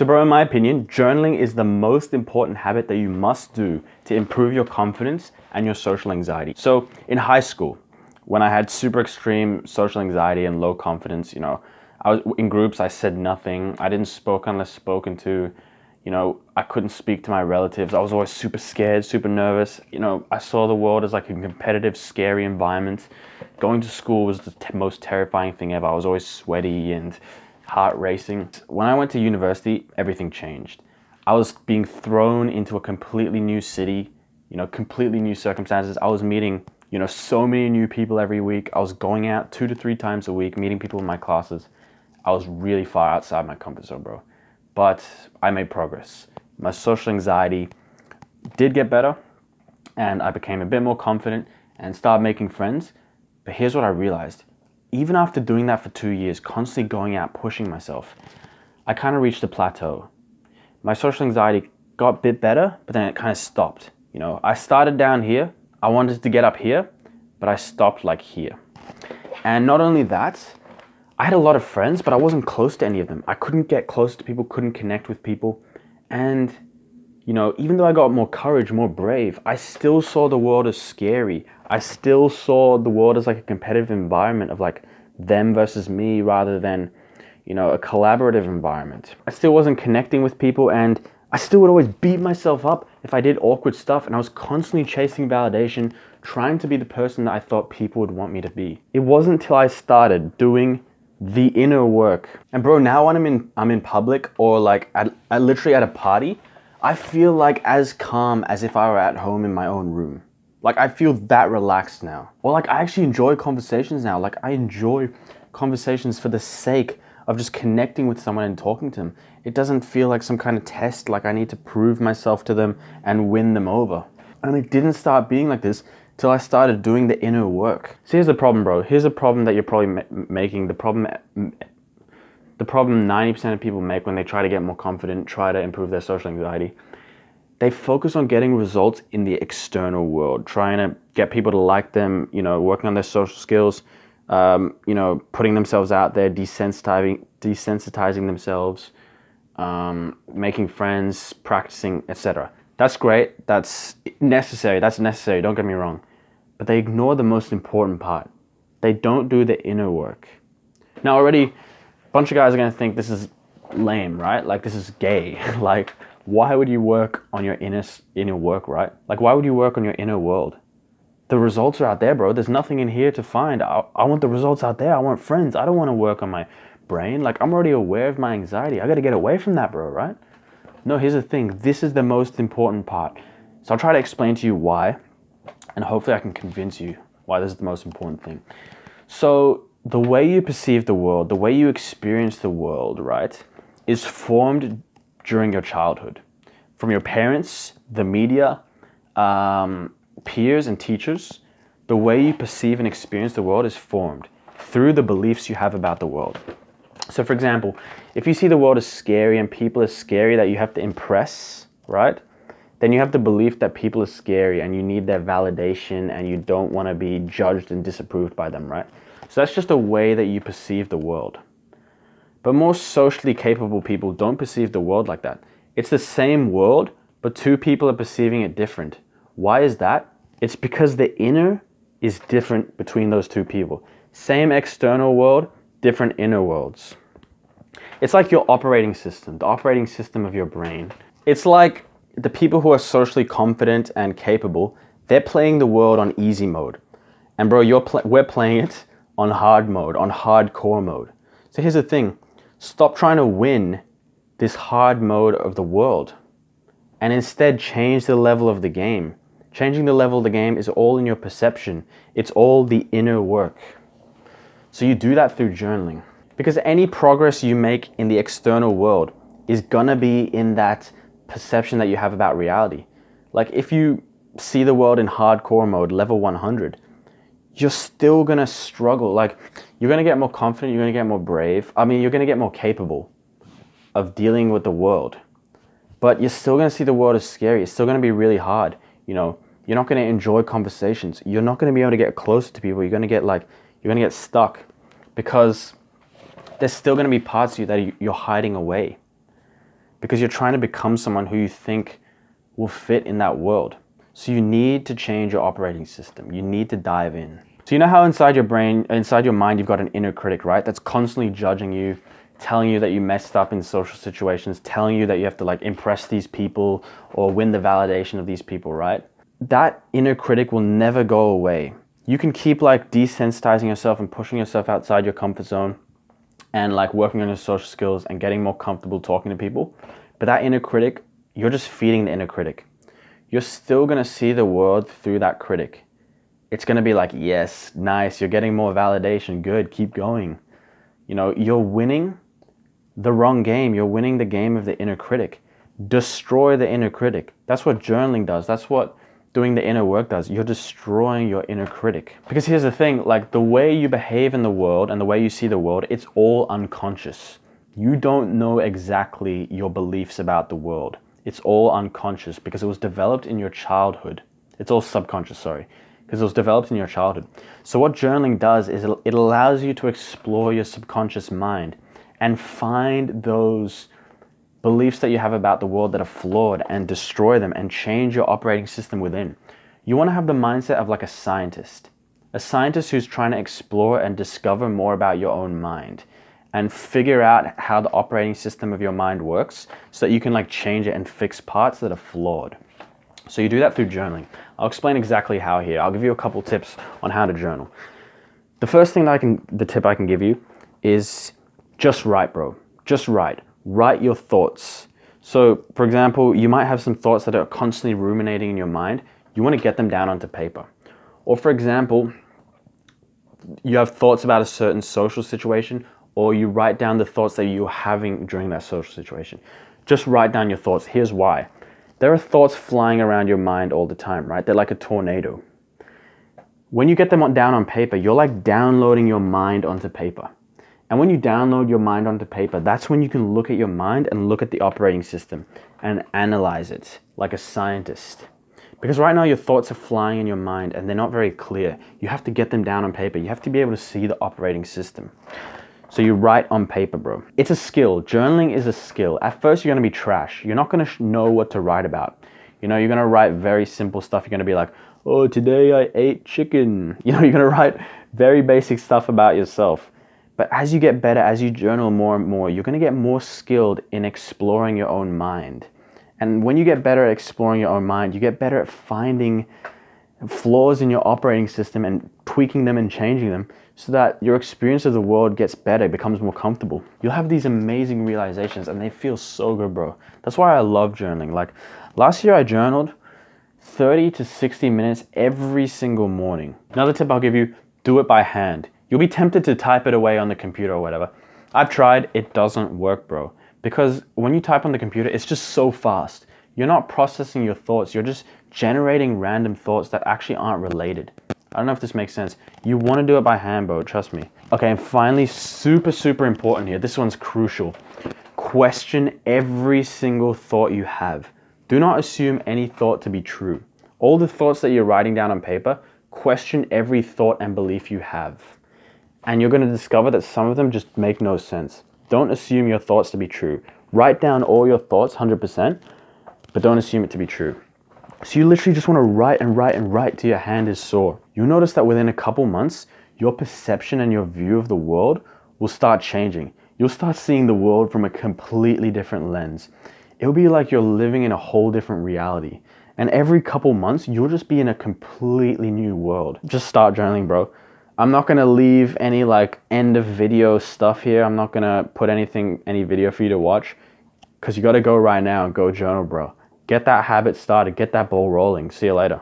So bro, in my opinion, journaling is the most important habit that you must do to improve your confidence and your social anxiety. So in high school, when I had super extreme social anxiety and low confidence, I was in groups, I said nothing. I didn't spoke unless spoken to. I couldn't speak to my relatives. I was always super scared, super nervous. I saw the world as like a competitive, scary environment. Going to school was the most terrifying thing ever. I was always sweaty and heart racing. When I went to university, everything changed. I was being thrown into a completely new city, completely new circumstances. I was meeting, so many new people every week. I was going out 2 to 3 times a week, meeting people in my classes. I was really far outside my comfort zone, bro. But I made progress. My social anxiety did get better, and I became a bit more confident and started making friends. But here's what I realized. Even after doing that for 2 years, constantly going out, pushing myself, I kind of reached a plateau. My social anxiety got a bit better, but then it kind of stopped. I started down here. I wanted to get up here, but I stopped like here. And not only that, I had a lot of friends, but I wasn't close to any of them. I couldn't get close to people, couldn't connect with people. And, even though I got more courage, more brave, I still saw the world as scary. I still saw the world as like a competitive environment of like them versus me rather than, a collaborative environment. I still wasn't connecting with people, and I still would always beat myself up if I did awkward stuff, and I was constantly chasing validation, trying to be the person that I thought people would want me to be. It wasn't until I started doing the inner work. And bro, now when I'm in public or like literally at a party, I feel like as calm as if I were at home in my own room. Like I feel that relaxed now. Or like I actually enjoy conversations now. Like I enjoy conversations for the sake of just connecting with someone and talking to them. It doesn't feel like some kind of test, like I need to prove myself to them and win them over. And it didn't start being like this till I started doing the inner work. So here's the problem, bro. Here's a problem that you're probably making. The problem 90% of people make when they try to get more confident, try to improve their social anxiety. They focus on getting results in the external world, trying to get people to like them, working on their social skills, putting themselves out there, desensitizing themselves, making friends, practicing, etc. That's great. That's necessary. Don't get me wrong. But they ignore the most important part. They don't do the inner work. Now already, a bunch of guys are going to think this is lame, right? Like this is gay. Like, why would you work on your inner work, right? Like, why would you work on your inner world? The results are out there, bro. There's nothing in here to find. I want the results out there. I want friends. I don't want to work on my brain. Like, I'm already aware of my anxiety. I got to get away from that, bro, right? No, here's the thing. This is the most important part. So I'll try to explain to you why, and hopefully I can convince you why this is the most important thing. So the way you perceive the world, the way you experience the world, right, is formed during your childhood. From your parents, the media, peers and teachers, the way you perceive and experience the world is formed through the beliefs you have about the world. So for example, if you see the world as scary and people as scary that you have to impress, right? Then you have the belief that people are scary and you need their validation and you don't want to be judged and disapproved by them, right? So that's just a way that you perceive the world. But more socially capable people don't perceive the world like that. It's the same world, but two people are perceiving it different. Why is that? It's because the inner is different between those two people. Same external world, different inner worlds. It's like your operating system, the operating system of your brain. It's like the people who are socially confident and capable, they're playing the world on easy mode. And bro, we're playing it on hard mode, on hardcore mode. So here's the thing. Stop trying to win this hard mode of the world and instead change the level of the game. Changing the level of the game is all in your perception. It's all the inner work. So you do that through journaling. Because any progress you make in the external world is gonna be in that perception that you have about reality. Like if you see the world in hardcore mode, level 100, you're still gonna struggle. Like you're gonna get more confident, you're gonna get more brave. You're gonna get more capable of dealing with the world. But you're still gonna see the world as scary. It's still gonna be really hard. You're not gonna enjoy conversations. You're not gonna be able to get closer to people. You're gonna get stuck because there's still gonna be parts of you that you're hiding away. because you're trying to become someone who you think will fit in that world. So you need to change your operating system. You need to dive in. So you know how inside your brain, inside your mind, you've got an inner critic, right? That's constantly judging you, telling you that you messed up in social situations, telling you that you have to like impress these people or win the validation of these people, right? That inner critic will never go away. You can keep like desensitizing yourself and pushing yourself outside your comfort zone and like working on your social skills and getting more comfortable talking to people. But that inner critic, you're just feeding the inner critic. You're still gonna see the world through that critic. It's gonna be like, yes, nice, you're getting more validation, good, keep going. You know, you're winning the wrong game. You're winning the game of the inner critic. Destroy the inner critic. That's what journaling does. That's what doing the inner work does. You're destroying your inner critic. Because here's the thing, like the way you behave in the world and the way you see the world, it's all unconscious. You don't know exactly your beliefs about the world. It's all unconscious because it was developed in your childhood. It's all subconscious, sorry, because it was developed in your childhood. So what journaling does is it allows you to explore your subconscious mind and find those beliefs that you have about the world that are flawed and destroy them and change your operating system within. You want to have the mindset of like a scientist who's trying to explore and discover more about your own mind and figure out how the operating system of your mind works so that you can like change it and fix parts that are flawed. So you do that through journaling. I'll explain exactly how here. I'll give you a couple tips on how to journal. The first thing the tip I can give you is just write, bro. Just write. Write your thoughts. So, for example, you might have some thoughts that are constantly ruminating in your mind. You want to get them down onto paper. Or, for example, you have thoughts about a certain social situation, or you write down the thoughts that you're having during that social situation. Just write down your thoughts. Here's why. There are thoughts flying around your mind all the time, right? They're like a tornado. When you get them down on paper, you're like downloading your mind onto paper. And when you download your mind onto paper, that's when you can look at your mind and look at the operating system and analyze it like a scientist. Because right now your thoughts are flying in your mind and they're not very clear. You have to get them down on paper. You have to be able to see the operating system. So you write on paper, bro. It's a skill. Journaling is a skill. At first you're gonna be trash. You're not gonna know what to write about. You know, you're gonna write very simple stuff. You're gonna be like, oh, today I ate chicken. You know, you're gonna write very basic stuff about yourself. But as you get better, as you journal more and more, you're going to get more skilled in exploring your own mind. And when you get better at exploring your own mind, you get better at finding flaws in your operating system and tweaking them and changing them so that your experience of the world gets better, becomes more comfortable. You'll have these amazing realizations and they feel so good, bro. That's why I love journaling. Like last year I journaled 30 to 60 minutes every single morning. Another tip I'll give you, do it by hand. You'll be tempted to type it away on the computer or whatever. I've tried, it doesn't work, bro. Because when you type on the computer, it's just so fast. You're not processing your thoughts. You're just generating random thoughts that actually aren't related. I don't know if this makes sense. You want to do it by hand, bro, trust me. Okay, and finally, super important here. This one's crucial. Question every single thought you have. Do not assume any thought to be true. All the thoughts that you're writing down on paper, question every thought and belief you have. And you're going to discover that some of them just make no sense. Don't assume your thoughts to be true. Write down all your thoughts 100%, but don't assume it to be true. So you literally just want to write and write and write till your hand is sore. You'll notice that within a couple months, your perception and your view of the world will start changing. You'll start seeing the world from a completely different lens. It'll be like you're living in a whole different reality. And every couple months, you'll just be in a completely new world. Just start journaling, bro. I'm not gonna leave any like end of video stuff here. I'm not gonna put any video for you to watch because you gotta go right now and go journal, bro. Get that habit started, get that ball rolling. See you later.